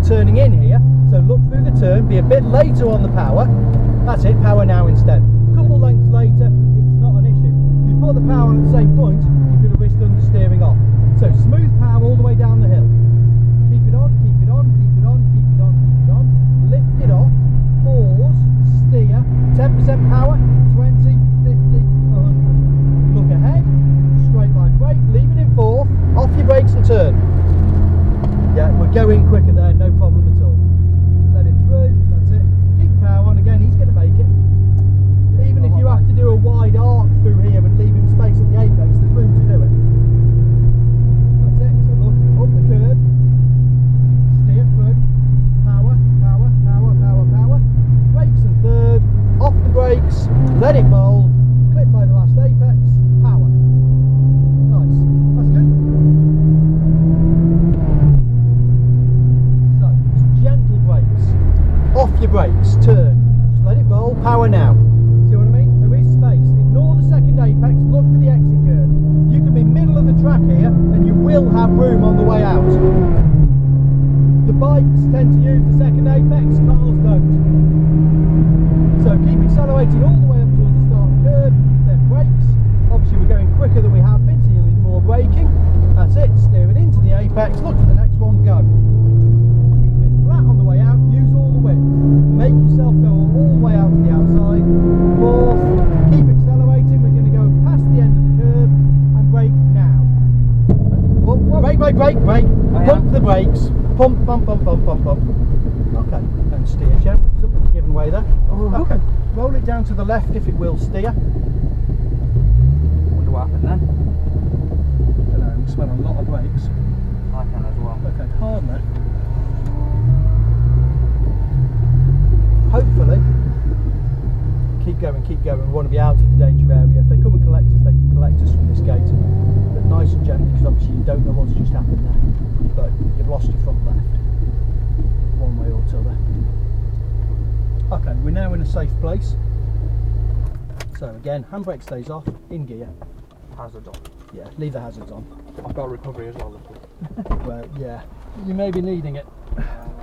turning in here, so look through the turn, be a bit later on the power. That's it, power now instead. A couple lengths later, it's not an issue. If you put the power on at the same point, you could have risked understeering off. So smooth power all the way down the hill. Keep it on, keep it on, keep it on, keep it on, keep it on. Lift it off, pause, steer, 10% power, 20, 50, 100. Look ahead, straight line brake, leave it in fourth, off your brakes and turn. Yeah, we're going quicker there, no problem at all. Let him through, that's it. Keep power on again, he's going to make it. Even if you have to do a wide arc through here and leave him space at the apex, there's room to do it. That's it, so look, up the curb, steer through, power, power, power, power, power, brakes and third, off the brakes, let it roll, clip by the last apex, power. Nice, that's good. So, just gentle brakes, off your brakes, turn, just let it roll, power now. See what I mean? There is space, ignore the second apex, look for the exit curve. You can be middle of the track here and you will have room on the way out. The bikes tend to use the second apex, cars don't. So keep accelerating all the way up towards the start of the curve, then brakes. Obviously we're going quicker than we have been, so you'll need more braking. That's it, steer it into the apex, look for the next one, go. Keep it flat on the way out, use all the width. Make yourself go all the way out to the outside. Fourth, keep accelerating, we're going to go past the end of the curve and brake now. Brake, brake, brake, brake. Pump the brakes. Pump, pump, pump, pump, pump, pump. Okay, and steer gently. Something's given way there. Okay, roll it down to the left if it will steer. Wonder what happened then. I don't know, I'm smelling a lot of brakes. I can as well. Okay, hard left. Hopefully, keep going, keep going. We want to be out of the danger area. If they come and collect us, they can collect us from this gate. But nice and gently, because obviously you don't know what's just happened there. But you've lost your front left, one way or t'other. Okay, we're now in a safe place. So again, handbrake stays off, in gear. Hazard on. Yeah, leave the hazards on. I've got recovery as well. Well, yeah, you may be needing it.